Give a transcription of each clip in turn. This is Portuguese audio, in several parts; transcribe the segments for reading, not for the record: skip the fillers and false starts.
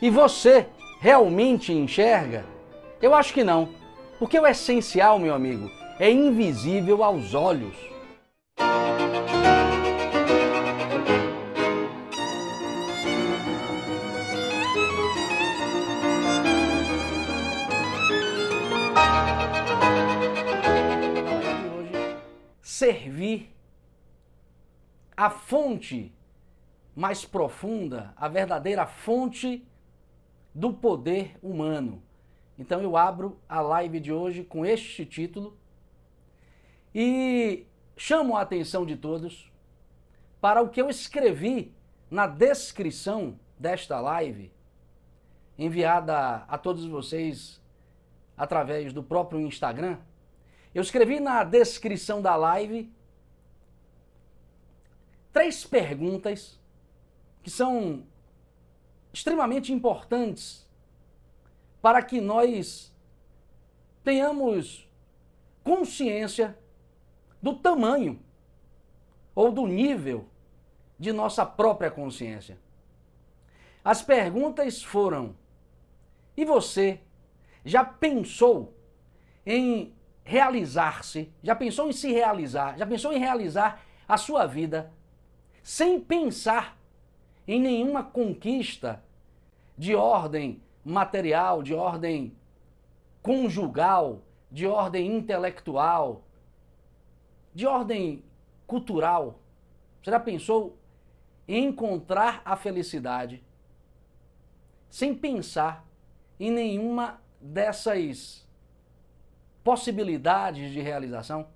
E você realmente enxerga? Eu acho que não, porque o essencial, meu amigo, é invisível aos olhos. Servir a fonte mais profunda, a verdadeira fonte do poder humano. Então eu abro a live de hoje com este título e chamo a atenção de todos para o que eu escrevi na descrição desta live, enviada a todos vocês através do próprio Instagram. Eu escrevi na descrição da live 3 perguntas que são extremamente importantes para que nós tenhamos consciência do tamanho ou do nível de nossa própria consciência. As perguntas foram: e você já pensou em realizar-se? Já pensou em se realizar? Já pensou em realizar a sua vida sem pensar em nenhuma conquista de ordem material, de ordem conjugal, de ordem intelectual, de ordem cultural? Você já pensou em encontrar a felicidade sem pensar em nenhuma dessas possibilidades de realização?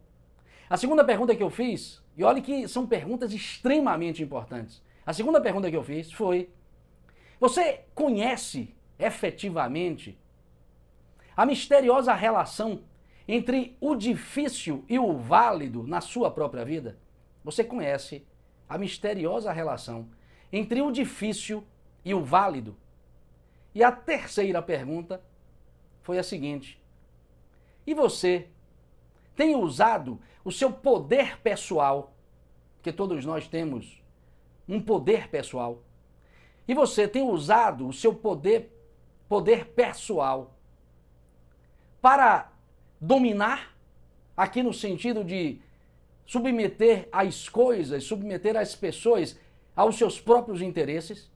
A segunda pergunta que eu fiz, e olha que são perguntas extremamente importantes. A segunda pergunta que eu fiz foi: você conhece efetivamente a misteriosa relação entre o difícil e o válido na sua própria vida? Você conhece a misteriosa relação entre o difícil e o válido? E a terceira pergunta foi a seguinte: e você tem usado o seu poder pessoal, porque todos nós temos um poder pessoal, e você tem usado o seu poder pessoal para dominar, aqui no sentido de submeter as coisas, submeter as pessoas aos seus próprios interesses?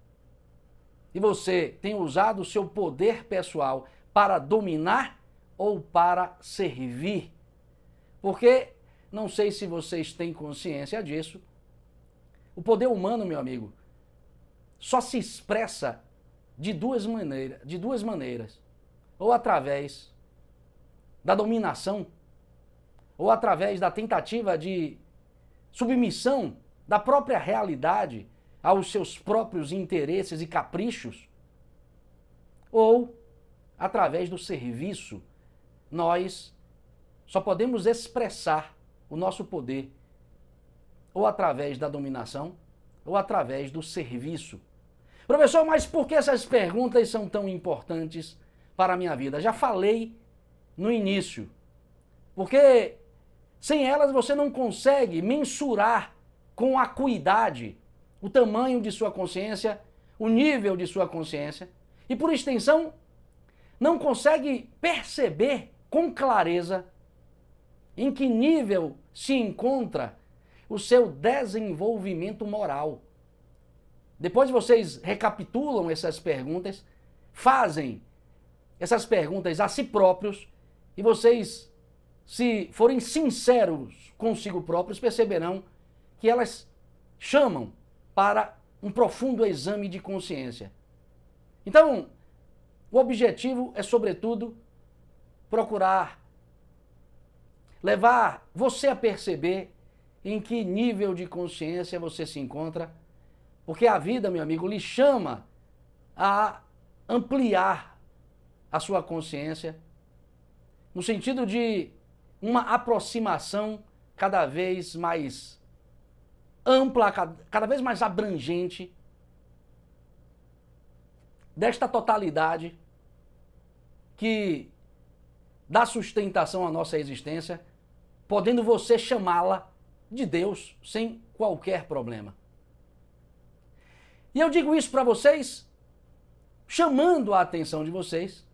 E você tem usado o seu poder pessoal para dominar ou para servir? Porque, não sei se vocês têm consciência disso, o poder humano, meu amigo, só se expressa de duas maneiras. Ou através da dominação, ou através da tentativa de submissão da própria realidade aos seus próprios interesses e caprichos, ou através do serviço. Nós só podemos expressar o nosso poder ou através da dominação ou através do serviço. Professor, mas por que essas perguntas são tão importantes para a minha vida? Já falei no início. Porque sem elas você não consegue mensurar com acuidade o tamanho de sua consciência, o nível de sua consciência, e por extensão, não consegue perceber com clareza em que nível se encontra o seu desenvolvimento moral. Depois vocês recapitulam essas perguntas, fazem essas perguntas a si próprios, e vocês, se forem sinceros consigo próprios, perceberão que elas chamam para um profundo exame de consciência. Então, o objetivo é, sobretudo, procurar levar você a perceber em que nível de consciência você se encontra, porque a vida, meu amigo, lhe chama a ampliar a sua consciência, no sentido de uma aproximação cada vez mais ampla, cada vez mais abrangente desta totalidade que dá sustentação à nossa existência, podendo você chamá-la de Deus sem qualquer problema. E eu digo isso para vocês chamando a atenção de vocês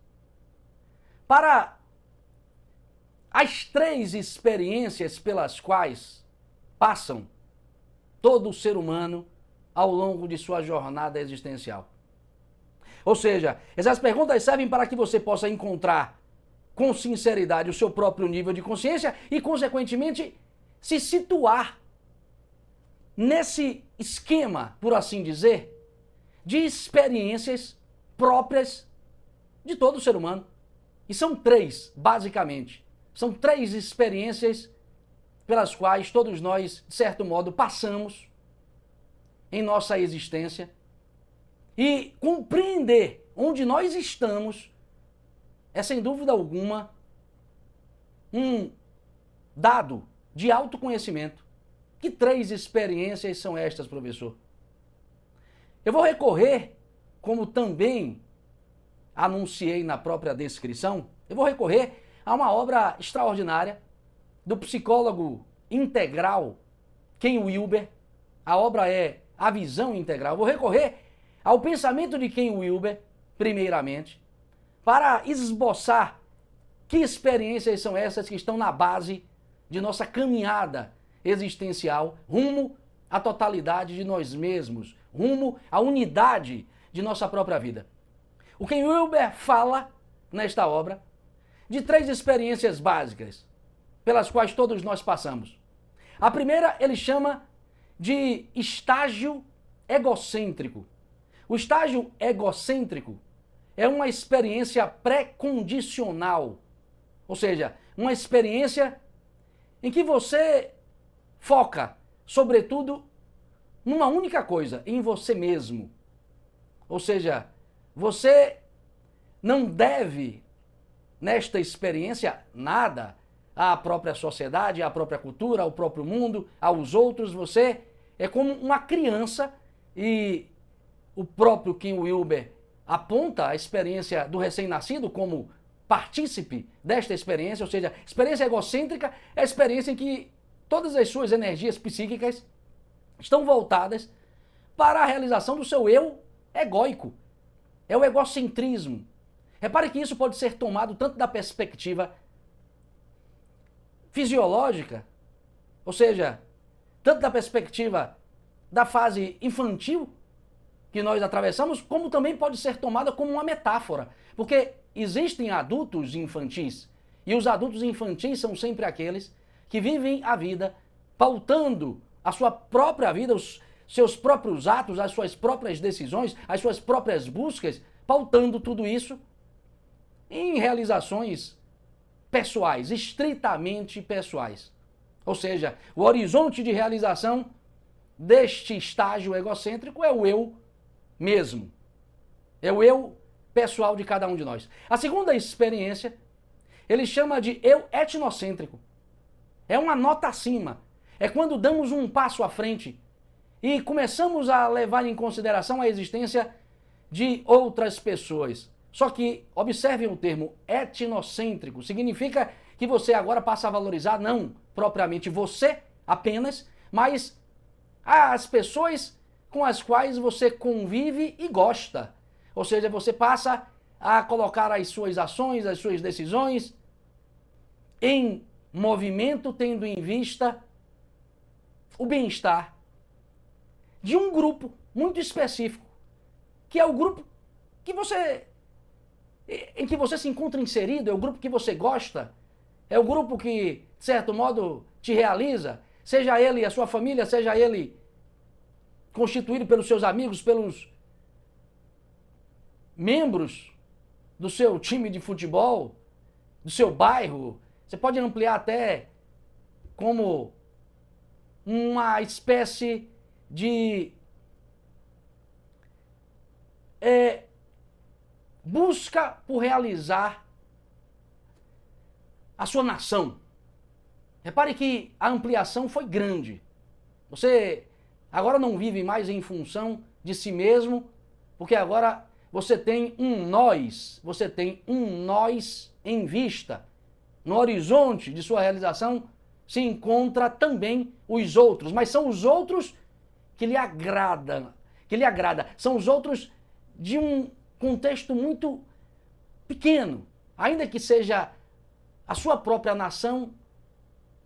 para as 3 experiências pelas quais passam todo ser humano ao longo de sua jornada existencial. Ou seja, essas perguntas servem para que você possa encontrar com sinceridade o seu próprio nível de consciência e, consequentemente, se situar nesse esquema, por assim dizer, de experiências próprias de todo ser humano. E são 3, basicamente. São 3 experiências pelas quais todos nós, de certo modo, passamos em nossa existência. E compreender onde nós estamos é, sem dúvida alguma, um dado de autoconhecimento. Que 3 experiências são estas, professor? Eu vou recorrer, como também anunciei na própria descrição, eu vou recorrer a uma obra extraordinária do psicólogo integral Ken Wilber. A obra é A Visão Integral. Eu vou recorrer ao pensamento de Ken Wilber, primeiramente, para esboçar que experiências são essas que estão na base de nossa caminhada existencial rumo à totalidade de nós mesmos, rumo à unidade de nossa própria vida. O Ken Wilber fala, nesta obra, de 3 experiências básicas pelas quais todos nós passamos. A primeira ele chama de estágio egocêntrico. O estágio egocêntrico é uma experiência pré-condicional, ou seja, uma experiência em que você foca, sobretudo, numa única coisa, em você mesmo. Ou seja, você não deve, nesta experiência, nada à própria sociedade, à própria cultura, ao próprio mundo, aos outros. Você é como uma criança e o próprio Ken Wilber aponta a experiência do recém-nascido como partícipe desta experiência, ou seja, experiência egocêntrica é a experiência em que todas as suas energias psíquicas estão voltadas para a realização do seu eu egóico. É o egocentrismo. Repare que isso pode ser tomado tanto da perspectiva fisiológica, ou seja, tanto da perspectiva da fase infantil que nós atravessamos, como também pode ser tomada como uma metáfora. Porque existem adultos infantis, e os adultos infantis são sempre aqueles que vivem a vida pautando a sua própria vida, os seus próprios atos, as suas próprias decisões, as suas próprias buscas, pautando tudo isso em realizações pessoais, estritamente pessoais. Ou seja, o horizonte de realização deste estágio egocêntrico é o eu mesmo. É o eu pessoal de cada um de nós. A segunda experiência, ele chama de eu etnocêntrico. É uma nota acima. É quando damos um passo à frente e começamos a levar em consideração a existência de outras pessoas. Só que, observem o termo etnocêntrico, significa que você agora passa a valorizar não propriamente você apenas, mas as pessoas com as quais você convive e gosta. Ou seja, você passa a colocar as suas ações, as suas decisões em movimento, tendo em vista o bem-estar de um grupo muito específico, que é o grupo em que você se encontra inserido, é o grupo que você gosta, é o grupo que, de certo modo, te realiza, seja ele a sua família, seja ele constituído pelos seus amigos, pelos membros do seu time de futebol, do seu bairro. Você pode ampliar até como uma espécie de busca por realizar a sua nação. Repare que a ampliação foi grande. Você agora não vive mais em função de si mesmo, porque agora você tem um nós em vista. No horizonte de sua realização se encontra também os outros, mas são os outros que lhe agrada. São os outros de um contexto muito pequeno, ainda que seja a sua própria nação.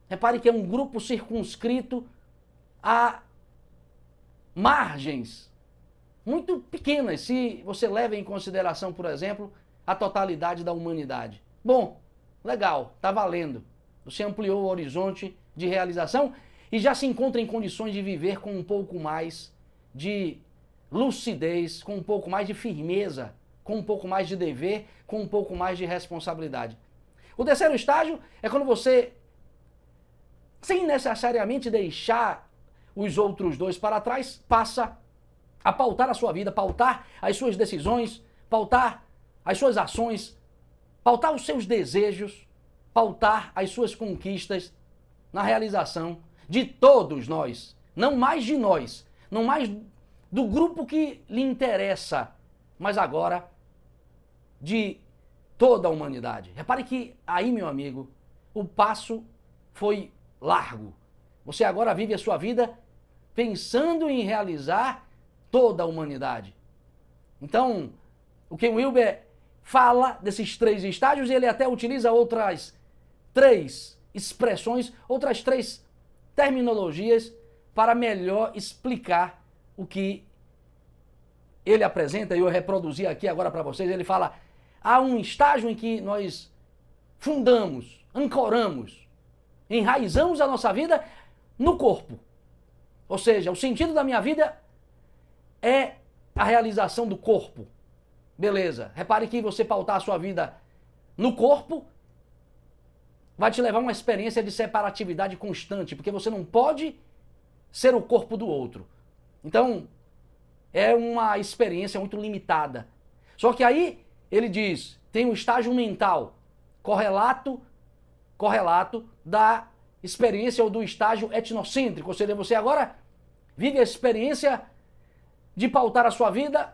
Repare que é um grupo circunscrito a margens muito pequenas, se você leva em consideração, por exemplo, a totalidade da humanidade. Bom, legal, está valendo. Você ampliou o horizonte de realização e já se encontra em condições de viver com um pouco mais de lucidez, com um pouco mais de firmeza, com um pouco mais de dever, com um pouco mais de responsabilidade. O terceiro estágio é quando você, sem necessariamente deixar os outros dois para trás, passa a pautar a sua vida, pautar as suas decisões, pautar as suas ações, pautar os seus desejos, pautar as suas conquistas na realização de todos nós, não mais de nós, não mais do grupo que lhe interessa, mas agora de toda a humanidade. Repare que aí, meu amigo, o passo foi largo. Você agora vive a sua vida pensando em realizar toda a humanidade. Então, o Ken Wilber fala desses 3 estágios e ele até utiliza outras 3 expressões, outras 3 terminologias para melhor explicar o que ele apresenta, e eu reproduzi aqui agora para vocês. Ele fala: há um estágio em que nós fundamos, ancoramos, enraizamos a nossa vida no corpo. Ou seja, o sentido da minha vida é a realização do corpo. Beleza. Repare que você pautar a sua vida no corpo vai te levar a uma experiência de separatividade constante, porque você não pode ser o corpo do outro. Então, é uma experiência muito limitada. Só que aí, ele diz, tem um estágio mental, correlato da experiência ou do estágio etnocêntrico. Ou seja, você agora vive a experiência de pautar a sua vida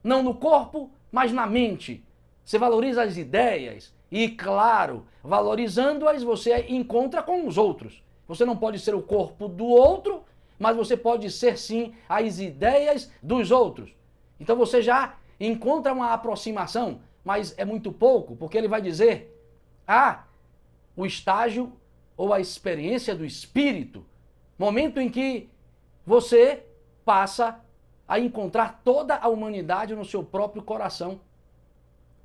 não no corpo, mas na mente. Você valoriza as ideias e, claro, valorizando-as, você encontra com os outros. Você não pode ser o corpo do outro, mas você pode ser, sim, as ideias dos outros. Então você já encontra uma aproximação, mas é muito pouco, porque ele vai dizer, o estágio ou a experiência do espírito, momento em que você passa a encontrar toda a humanidade no seu próprio coração.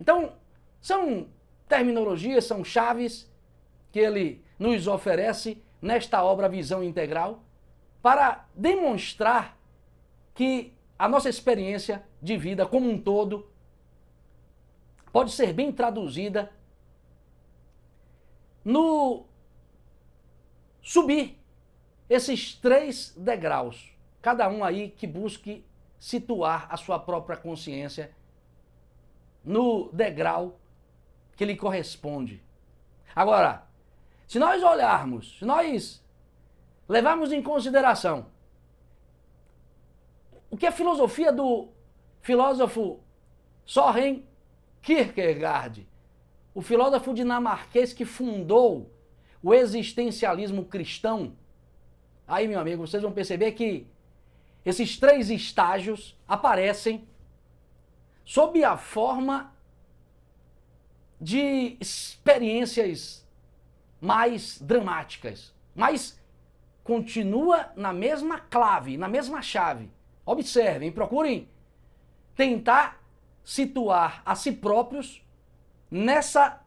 Então, são terminologias, são chaves que ele nos oferece nesta obra Visão Integral para demonstrar que a nossa experiência de vida como um todo pode ser bem traduzida no subir esses 3 degraus, cada um aí que busque situar a sua própria consciência no degrau que lhe corresponde. Agora, se nós olharmos, se nós levarmos em consideração o que a filosofia do filósofo Søren Kierkegaard, o filósofo dinamarquês que fundou o existencialismo cristão, aí, meu amigo, vocês vão perceber que esses 3 estágios aparecem sob a forma de experiências mais dramáticas, mas continua na mesma clave, na mesma chave. Observem, procurem tentar situar a si próprios nessa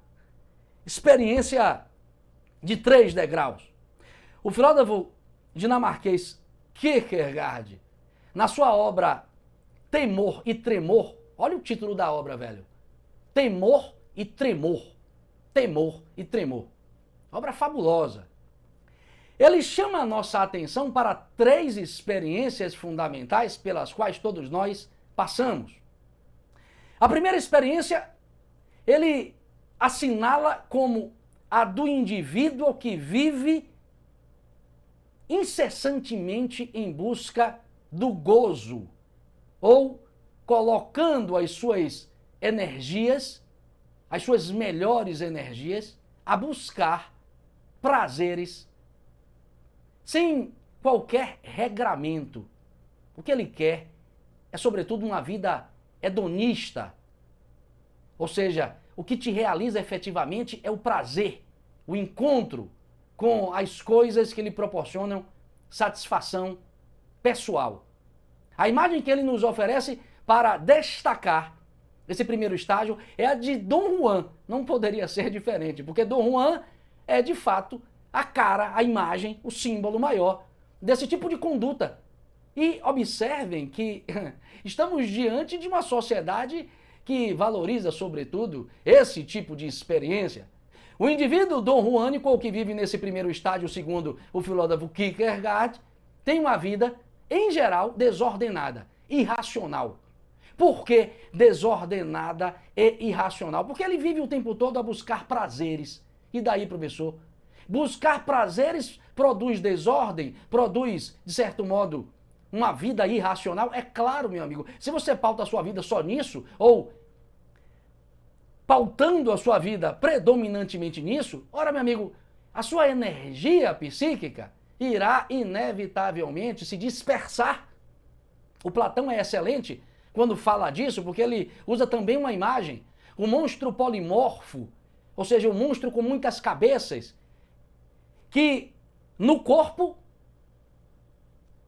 experiência de 3 degraus. O filósofo dinamarquês Kierkegaard, na sua obra Temor e Tremor, olha o título da obra, velho. Temor e Tremor. Temor e Tremor. Obra fabulosa. Ele chama a nossa atenção para 3 experiências fundamentais pelas quais todos nós passamos. A primeira experiência, ele assinala como a do indivíduo que vive incessantemente em busca do gozo, ou colocando as suas energias, as suas melhores energias, a buscar prazeres sem qualquer regramento. O que ele quer é, sobretudo, uma vida hedonista. Ou seja, o que te realiza efetivamente é o prazer, o encontro com as coisas que lhe proporcionam satisfação pessoal. A imagem que ele nos oferece para destacar esse primeiro estágio é a de Dom Juan. Não poderia ser diferente, porque Dom Juan é de fato a cara, a imagem, o símbolo maior desse tipo de conduta. E observem que estamos diante de uma sociedade que valoriza, sobretudo, esse tipo de experiência. O indivíduo dom juanico, ou que vive nesse primeiro estágio, segundo o filósofo Kierkegaard, tem uma vida, em geral, desordenada, irracional. Por que desordenada e irracional? Porque ele vive o tempo todo a buscar prazeres. E daí, professor? Buscar prazeres produz desordem, produz, de certo modo, uma vida irracional? É claro, meu amigo. Se você pauta a sua vida só nisso, ou pautando a sua vida predominantemente nisso, ora, meu amigo, a sua energia psíquica irá inevitavelmente se dispersar. O Platão é excelente quando fala disso, porque ele usa também uma imagem, o monstro polimorfo, ou seja, o monstro com muitas cabeças, que no corpo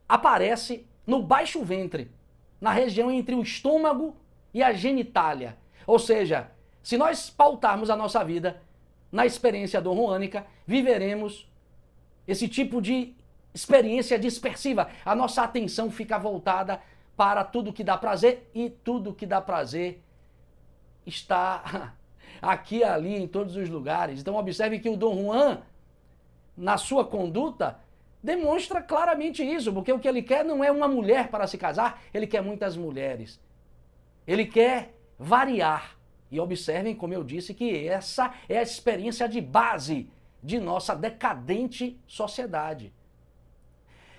aparece no baixo ventre, na região entre o estômago e a genitália. Ou seja, se nós pautarmos a nossa vida na experiência dom-juânica, viveremos esse tipo de experiência dispersiva. A nossa atenção fica voltada para tudo que dá prazer, e tudo que dá prazer está aqui, ali, em todos os lugares. Então observe que o Dom Juan, na sua conduta, demonstra claramente isso, porque o que ele quer não é uma mulher para se casar, ele quer muitas mulheres. Ele quer variar. E observem, como eu disse, que essa é a experiência de base de nossa decadente sociedade.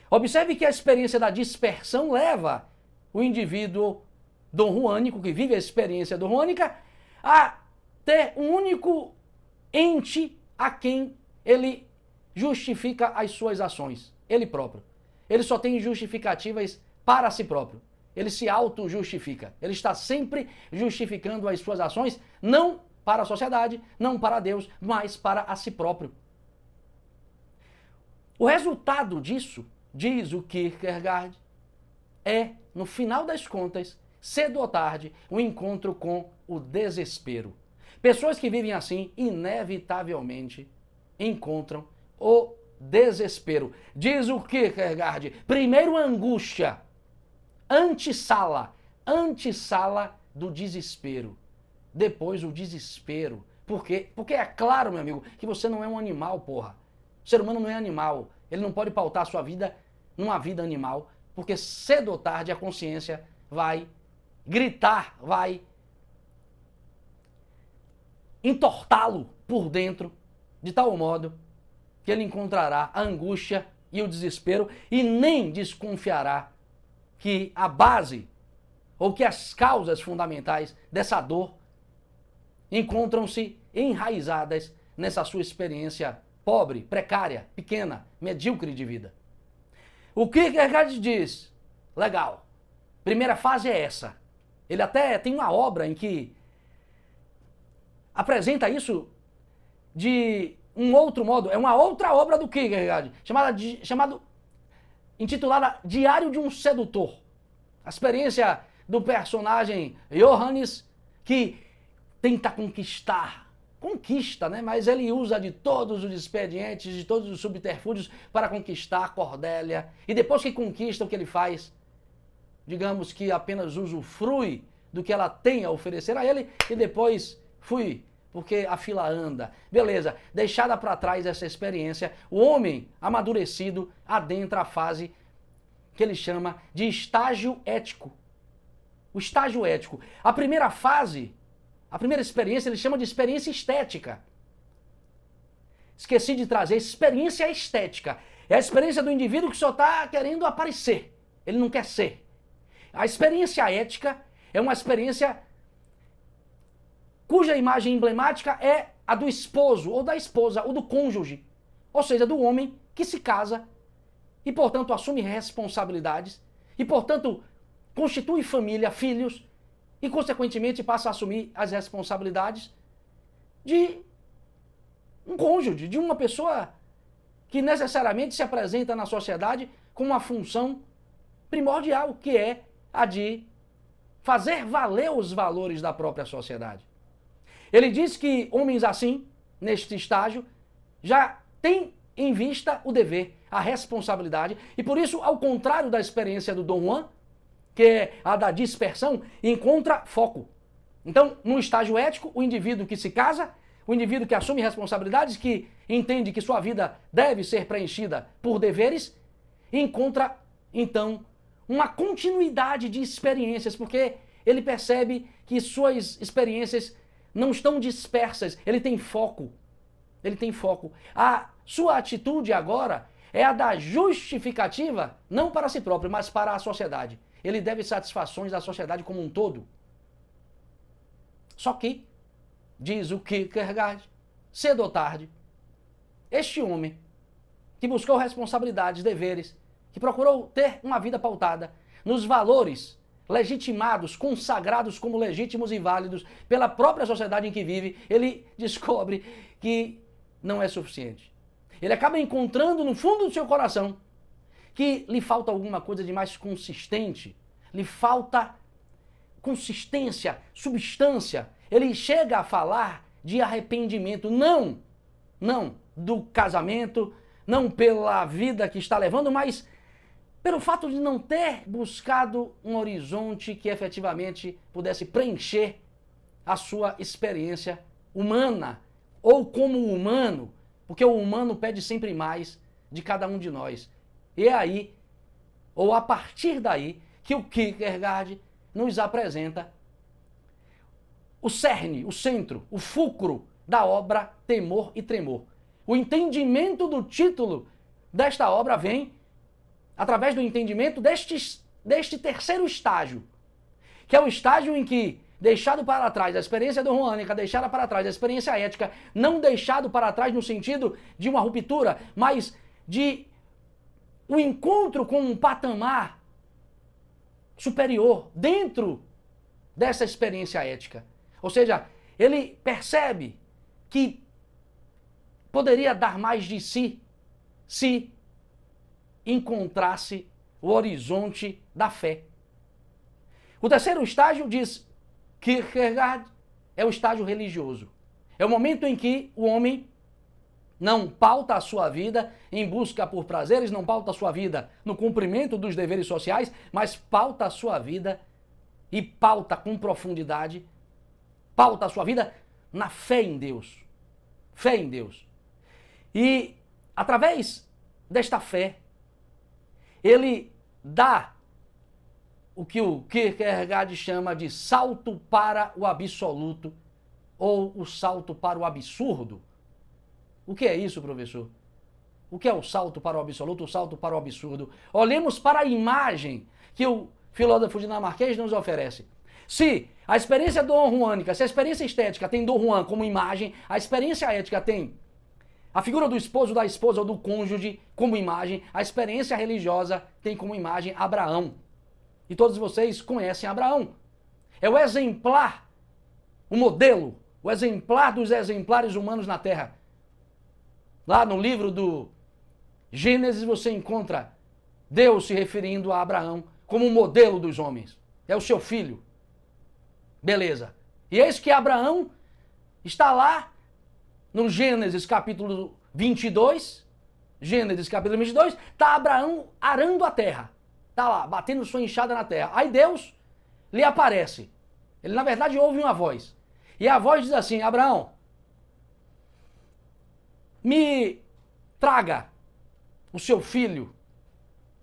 Observe que a experiência da dispersão leva o indivíduo dom-juânico, que vive a experiência dom-juânica, a ter um único ente a quem ele justifica as suas ações, ele próprio. Ele só tem justificativas para si próprio. Ele se auto-justifica. Ele está sempre justificando as suas ações, não para a sociedade, não para Deus, mas para a si próprio. O resultado disso, diz o Kierkegaard, é, no final das contas, cedo ou tarde, um encontro com o desespero. Pessoas que vivem assim, inevitavelmente, encontram o desespero. Diz o Kierkegaard, primeiro angústia, antessala do desespero. Depois o desespero. Por quê? Porque é claro, meu amigo, que você não é um animal, porra. O ser humano não é animal. Ele não pode pautar a sua vida numa vida animal, porque cedo ou tarde a consciência vai gritar, vai entortá-lo por dentro, de tal modo que ele encontrará a angústia e o desespero e nem desconfiará que a base ou que as causas fundamentais dessa dor encontram-se enraizadas nessa sua experiência pobre, precária, pequena, medíocre de vida. O Kierkegaard diz, legal, primeira fase é essa. Ele até tem uma obra em que apresenta isso de um outro modo, é uma outra obra do Kierkegaard, intitulada Diário de um Sedutor. A experiência do personagem Johannes, que tenta conquista, né? Mas ele usa de todos os expedientes, de todos os subterfúgios para conquistar Cordélia. E depois que conquista, o que ele faz? Digamos que apenas usufrui do que ela tem a oferecer a ele e depois fui, porque a fila anda. Beleza, deixada para trás essa experiência, o homem amadurecido adentra a fase que ele chama de estágio ético. O estágio ético. A primeira fase, a primeira experiência, ele chama de experiência estética. Esqueci de trazer experiência estética. É a experiência do indivíduo que só está querendo aparecer. Ele não quer ser. A experiência ética é uma experiência cuja imagem emblemática é a do esposo ou da esposa ou do cônjuge. Ou seja, do homem que se casa e, portanto, assume responsabilidades e, portanto, constitui família, filhos e, consequentemente, passa a assumir as responsabilidades de um cônjuge, de uma pessoa que necessariamente se apresenta na sociedade com uma função primordial, que é a de fazer valer os valores da própria sociedade. Ele diz que homens assim, neste estágio, já têm em vista o dever, a responsabilidade, e por isso, ao contrário da experiência do Dom Juan, que é a da dispersão, encontra foco. Então, no estágio ético, o indivíduo que se casa, o indivíduo que assume responsabilidades, que entende que sua vida deve ser preenchida por deveres, encontra, então, uma continuidade de experiências, porque ele percebe que suas experiências não estão dispersas, ele tem foco. Ele tem foco. A sua atitude agora é a da justificativa, não para si próprio, mas para a sociedade. Ele deve satisfações à sociedade como um todo. Só que, diz o Kierkegaard, cedo ou tarde, este homem que buscou responsabilidades, deveres, que procurou ter uma vida pautada nos valores legitimados, consagrados como legítimos e válidos pela própria sociedade em que vive, ele descobre que não é suficiente. Ele acaba encontrando no fundo do seu coração que lhe falta alguma coisa de mais consistente, lhe falta consistência, substância. Ele chega a falar de arrependimento, não do casamento, não pela vida que está levando, mas pelo fato de não ter buscado um horizonte que efetivamente pudesse preencher a sua experiência humana, ou como humano, porque o humano pede sempre mais de cada um de nós. E é aí, ou a partir daí, que o Kierkegaard nos apresenta o cerne, o centro, o fulcro da obra Temor e Tremor. O entendimento do título desta obra vem através do entendimento deste terceiro estágio, que é o estágio em que, deixado para trás a experiência dom-juânica, deixada para trás a experiência ética, não deixado para trás no sentido de uma ruptura, mas de um encontro com um patamar superior dentro dessa experiência ética. Ou seja, ele percebe que poderia dar mais de si se encontrasse o horizonte da fé. O terceiro estágio, diz Kierkegaard, é o estágio religioso. É o momento em que o homem não pauta a sua vida em busca por prazeres, não pauta a sua vida no cumprimento dos deveres sociais, mas pauta a sua vida e pauta com profundidade, pauta a sua vida na fé em Deus. Fé em Deus. E através desta fé, ele dá o que o Kierkegaard chama de salto para o absoluto ou o salto para o absurdo. O que é isso, professor? O que é o salto para o absoluto, o salto para o absurdo? Olhemos para a imagem que o filósofo dinamarquês nos oferece. Se a experiência dom-juânica, se a experiência estética tem Dom Juan como imagem, a experiência ética tem a figura do esposo, da esposa ou do cônjuge como imagem, a experiência religiosa tem como imagem Abraão. E todos vocês conhecem Abraão. É o exemplar, o modelo, o exemplar dos exemplares humanos na Terra. Lá no livro do Gênesis você encontra Deus se referindo a Abraão como um modelo dos homens. É o seu filho. Beleza. E eis que Abraão está lá no Gênesis capítulo 22, está Abraão arando a terra. Está lá, batendo sua enxada na terra. Aí Deus lhe aparece. Ele, na verdade, ouve uma voz. E a voz diz assim: Abraão, me traga o seu filho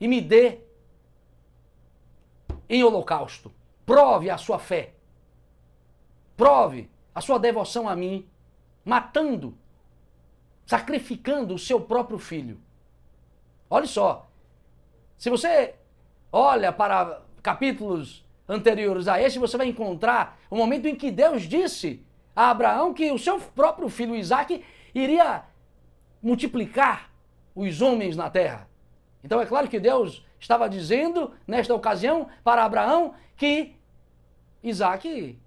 e me dê em holocausto. Prove a sua fé. Prove a sua devoção a mim, matando, sacrificando o seu próprio filho. Olha só, se você olha para capítulos anteriores a este, você vai encontrar o momento em que Deus disse a Abraão que o seu próprio filho Isaque iria multiplicar os homens na terra. Então é claro que Deus estava dizendo, nesta ocasião, para Abraão que Isaac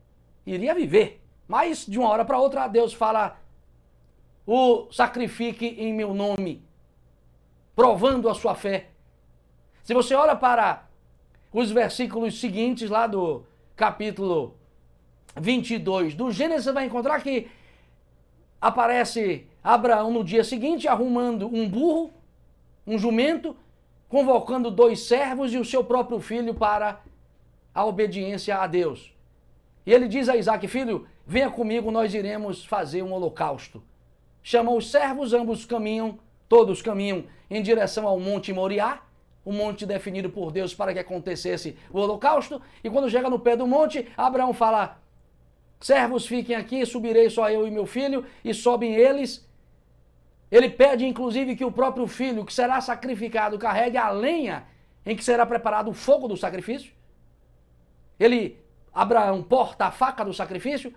iria viver. Mas de uma hora para outra Deus fala, o sacrifique em meu nome, provando a sua fé. Se você olha para os versículos seguintes lá do capítulo 22 do Gênesis, você vai encontrar que aparece Abraão no dia seguinte arrumando um burro, um jumento, convocando 2 servos e o seu próprio filho para a obediência a Deus. E ele diz a Isaac, filho, venha comigo, nós iremos fazer um holocausto. Chamam os servos, todos caminham em direção ao Monte Moriá, o monte definido por Deus para que acontecesse o holocausto. E quando chega no pé do monte, Abraão fala, servos, fiquem aqui, subirei só eu e meu filho, e sobem eles. Ele pede, inclusive, que o próprio filho, que será sacrificado, carregue a lenha em que será preparado o fogo do sacrifício. Abraão porta a faca do sacrifício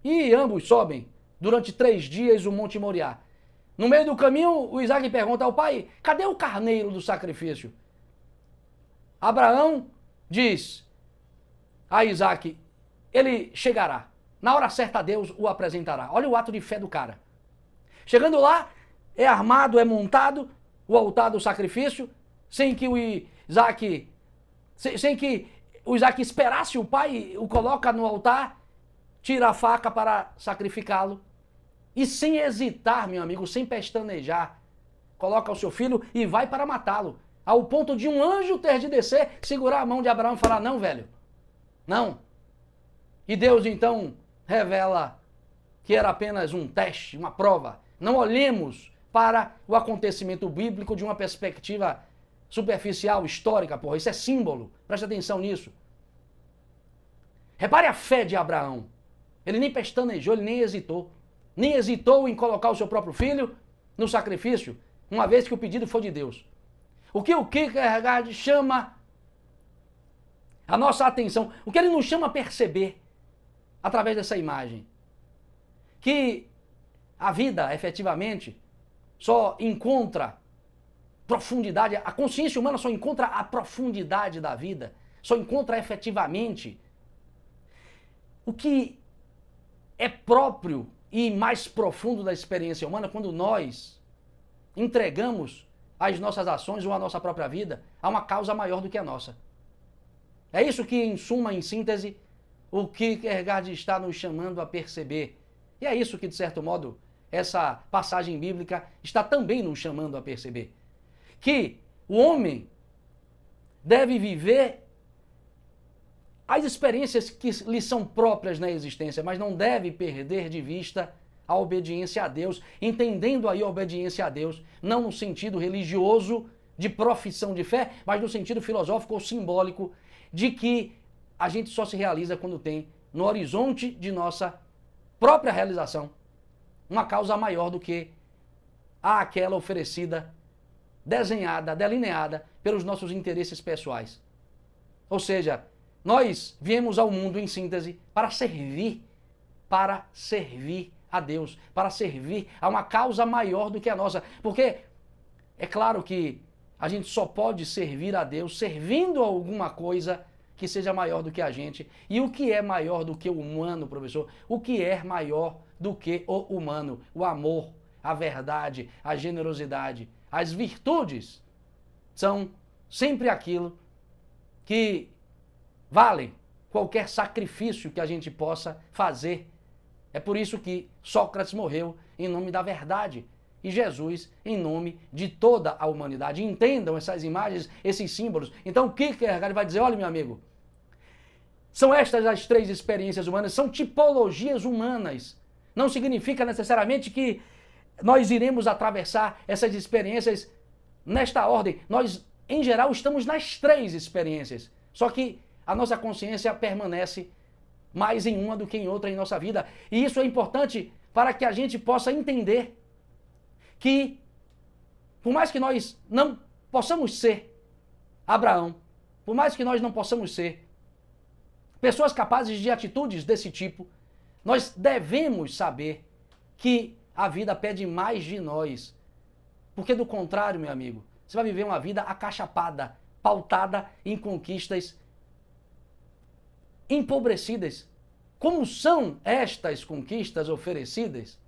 e ambos sobem durante 3 dias o Monte Moriá. No meio do caminho, o Isaac pergunta ao pai, cadê o carneiro do sacrifício? Abraão diz a Isaac, ele chegará. Na hora certa, Deus o apresentará. Olha o ato de fé do cara. Chegando lá, é armado, é montado o altar do sacrifício, sem que o Isaac esperasse o pai, o coloca no altar, tira a faca para sacrificá-lo. E sem hesitar, meu amigo, sem pestanejar, coloca o seu filho e vai para matá-lo. Ao ponto de um anjo ter de descer, segurar a mão de Abraão e falar, não, velho, não. E Deus então revela que era apenas um teste, uma prova. Não olhemos para o acontecimento bíblico de uma perspectiva superficial, histórica, porra. Isso é símbolo. Preste atenção nisso. Repare a fé de Abraão. Ele nem pestanejou, ele nem hesitou. Nem hesitou em colocar o seu próprio filho no sacrifício, uma vez que o pedido foi de Deus. O que o Kierkegaard chama a nossa atenção, o que ele nos chama a perceber através dessa imagem, que a vida, efetivamente, só encontra profundidade, a consciência humana só encontra a profundidade da vida, só encontra efetivamente o que é próprio e mais profundo da experiência humana quando nós entregamos as nossas ações ou a nossa própria vida a uma causa maior do que a nossa. É isso que, em suma, em síntese, o Kierkegaard está nos chamando a perceber. E é isso que, de certo modo, essa passagem bíblica está também nos chamando a perceber. Que o homem deve viver as experiências que lhe são próprias na existência, mas não deve perder de vista a obediência a Deus, entendendo aí a obediência a Deus, não no sentido religioso de profissão de fé, mas no sentido filosófico ou simbólico de que a gente só se realiza quando tem no horizonte de nossa própria realização uma causa maior do que aquela oferecida, desenhada, delineada pelos nossos interesses pessoais. Ou seja, nós viemos ao mundo, em síntese, para servir a Deus, para servir a uma causa maior do que a nossa. Porque é claro que a gente só pode servir a Deus servindo a alguma coisa que seja maior do que a gente. E o que é maior do que o humano, professor? O que é maior do que o humano? O amor, a verdade, a generosidade, as virtudes são sempre aquilo que valem qualquer sacrifício que a gente possa fazer. É por isso que Sócrates morreu em nome da verdade e Jesus em nome de toda a humanidade. Entendam essas imagens, esses símbolos. Então o Kierkegaard vai dizer, olha meu amigo, são estas as 3 experiências humanas, são tipologias humanas. Não significa necessariamente que nós iremos atravessar essas experiências nesta ordem. Nós, em geral, estamos nas 3 experiências. Só que a nossa consciência permanece mais em uma do que em outra em nossa vida. E isso é importante para que a gente possa entender que, por mais que nós não possamos ser Abraão, por mais que nós não possamos ser pessoas capazes de atitudes desse tipo, nós devemos saber que a vida pede mais de nós. Porque do contrário, meu amigo, você vai viver uma vida acachapada, pautada em conquistas empobrecidas. Como são estas conquistas oferecidas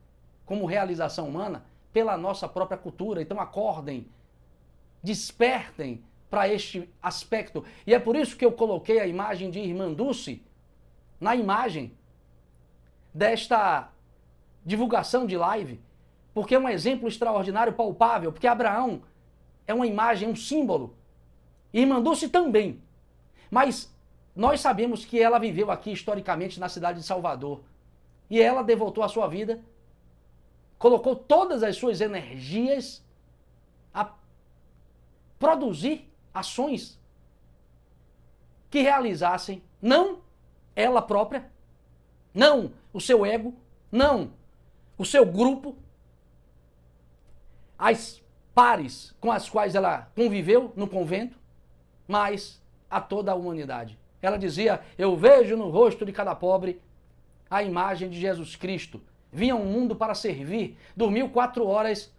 como realização humana pela nossa própria cultura? Então acordem, despertem para este aspecto. E é por isso que eu coloquei a imagem de Irmã Dulce na imagem desta divulgação de live, porque é um exemplo extraordinário, palpável, porque Abraão é uma imagem, um símbolo. E Irmã Dulce também. Mas nós sabemos que ela viveu aqui historicamente na cidade de Salvador. E ela devotou a sua vida, colocou todas as suas energias a produzir ações que realizassem não ela própria, não o seu ego, não o seu grupo, as pares com as quais ela conviveu no convento, mas a toda a humanidade. Ela dizia: eu vejo no rosto de cada pobre a imagem de Jesus Cristo. Vinha ao mundo para servir, dormiu 4 horas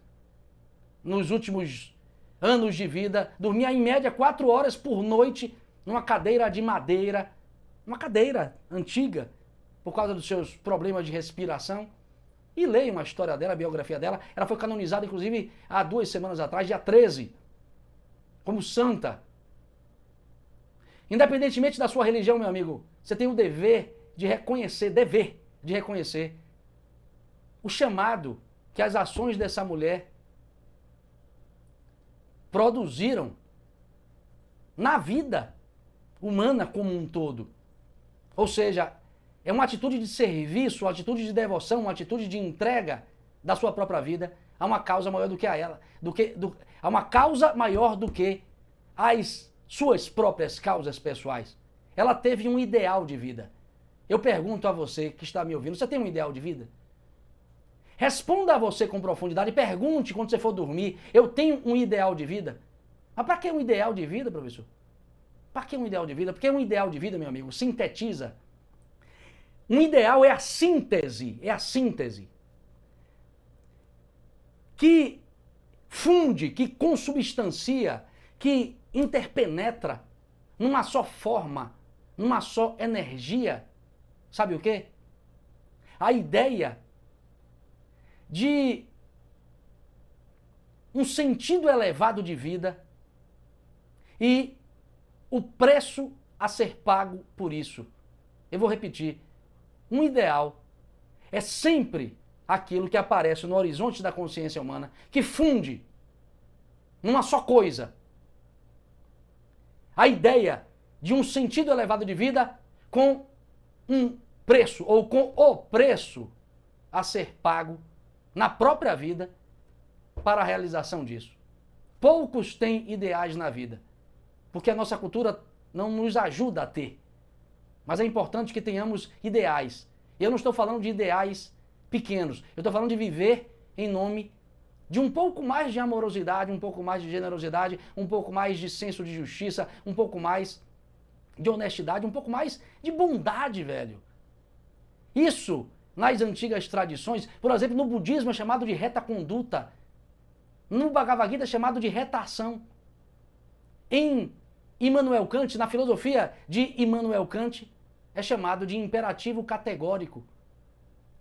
nos últimos anos de vida, dormia em média 4 horas por noite numa cadeira de madeira, uma cadeira antiga, por causa dos seus problemas de respiração. E leiam a história dela, a biografia dela. Ela foi canonizada, inclusive, há 2 semanas atrás, dia 13, como santa. Independentemente da sua religião, meu amigo, você tem o dever de reconhecer o chamado que as ações dessa mulher produziram na vida humana como um todo. Ou seja, é uma atitude de serviço, uma atitude de devoção, uma atitude de entrega da sua própria vida a uma causa maior do que a ela, a uma causa maior do que as suas próprias causas pessoais. Ela teve um ideal de vida. Eu pergunto a você que está me ouvindo, você tem um ideal de vida? Responda a você com profundidade, pergunte quando você for dormir: eu tenho um ideal de vida? Mas para que um ideal de vida, professor? Para que um ideal de vida? Porque um ideal de vida, meu amigo, sintetiza. Um ideal é a síntese que funde, que consubstancia, que interpenetra numa só forma, numa só energia. Sabe o quê? A ideia de um sentido elevado de vida e o preço a ser pago por isso. Eu vou repetir. Um ideal é sempre aquilo que aparece no horizonte da consciência humana, que funde numa só coisa. A ideia de um sentido elevado de vida com um preço, ou com o preço a ser pago na própria vida para a realização disso. Poucos têm ideais na vida, porque a nossa cultura não nos ajuda a ter. Mas é importante que tenhamos ideais. Eu não estou falando de ideais pequenos, eu estou falando de viver em nome de um pouco mais de amorosidade, um pouco mais de generosidade, um pouco mais de senso de justiça, um pouco mais de honestidade, um pouco mais de bondade, velho. Isso, nas antigas tradições, por exemplo, no budismo é chamado de reta conduta, no Bhagavad Gita é chamado de reta ação. Em Immanuel Kant, na filosofia de Immanuel Kant, é chamado de imperativo categórico.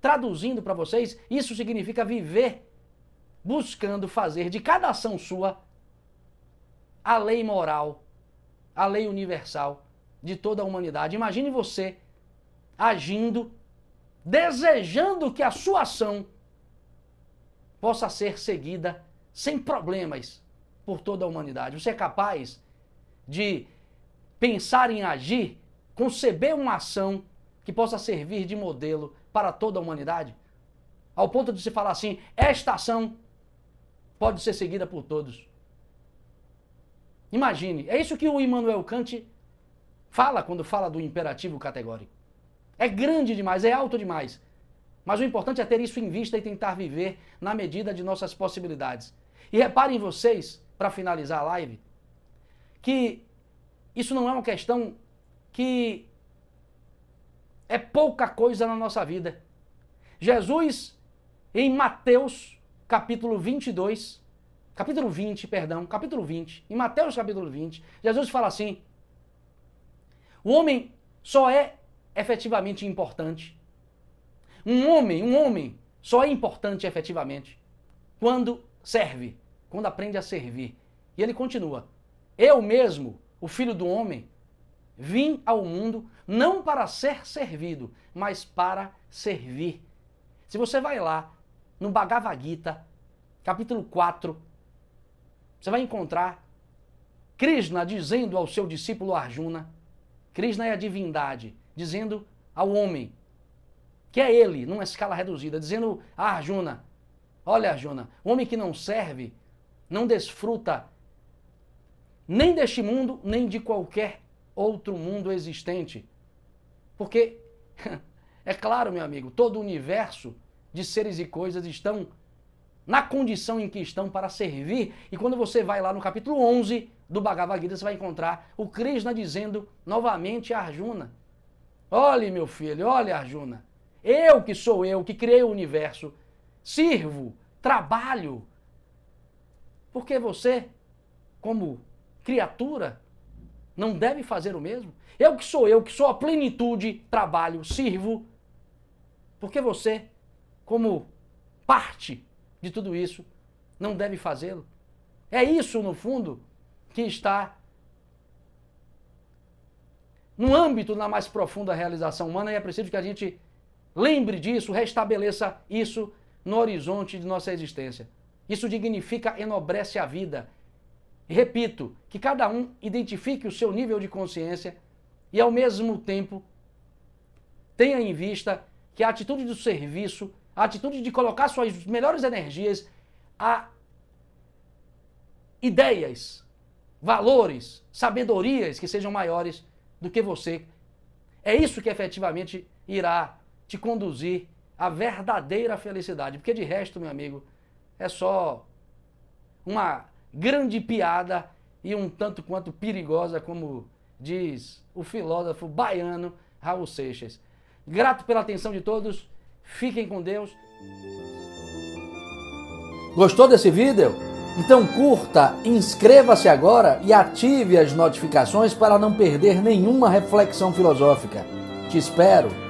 Traduzindo para vocês, isso significa viver buscando fazer de cada ação sua a lei moral, a lei universal de toda a humanidade. Imagine você agindo, desejando que a sua ação possa ser seguida sem problemas por toda a humanidade. Você é capaz de pensar em agir, conceber uma ação que possa servir de modelo para toda a humanidade? Ao ponto de se falar assim: esta ação pode ser seguida por todos. Imagine, é isso que o Immanuel Kant fala quando fala do imperativo categórico. É grande demais, é alto demais. Mas o importante é ter isso em vista e tentar viver na medida de nossas possibilidades. E reparem vocês, para finalizar a live, que isso não é uma questão que é pouca coisa na nossa vida. Jesus, em Mateus capítulo 20, em Mateus capítulo 20, Jesus fala assim: o homem só é efetivamente importante. Um homem só é importante efetivamente quando serve, quando aprende a servir. E ele continua: eu mesmo, o Filho do Homem, vim ao mundo não para ser servido, mas para servir. Se você vai lá no Bhagavad Gita, capítulo 4, você vai encontrar Krishna dizendo ao seu discípulo Arjuna, Krishna é a divindade, dizendo ao homem, que é ele, numa escala reduzida, dizendo a Arjuna, olha Arjuna, o homem que não serve, não desfruta nem deste mundo, nem de qualquer outro mundo existente. Porque, é claro, meu amigo, todo o universo de seres e coisas estão na condição em que estão para servir. E quando você vai lá no capítulo 11 do Bhagavad Gita, você vai encontrar o Krishna dizendo novamente a Arjuna, olhe meu filho, olha Arjuna, eu que sou eu, que criei o universo, sirvo, trabalho, porque você, como criatura, não deve fazer o mesmo? Eu, que sou a plenitude, trabalho, sirvo, porque você, como parte de tudo isso, não deve fazê-lo? É isso, no fundo, que está no âmbito da mais profunda realização humana, e é preciso que a gente lembre disso, restabeleça isso no horizonte de nossa existência. Isso dignifica, enobrece a vida. E repito, que cada um identifique o seu nível de consciência e, ao mesmo tempo, tenha em vista que a atitude do serviço, a atitude de colocar suas melhores energias a ideias, valores, sabedorias que sejam maiores do que você. É isso que efetivamente irá te conduzir à verdadeira felicidade. Porque de resto, meu amigo, é só uma grande piada e um tanto quanto perigosa, como diz o filósofo baiano Raul Seixas. Grato pela atenção de todos, fiquem com Deus. Gostou desse vídeo? Então curta, inscreva-se agora e ative as notificações para não perder nenhuma reflexão filosófica. Te espero!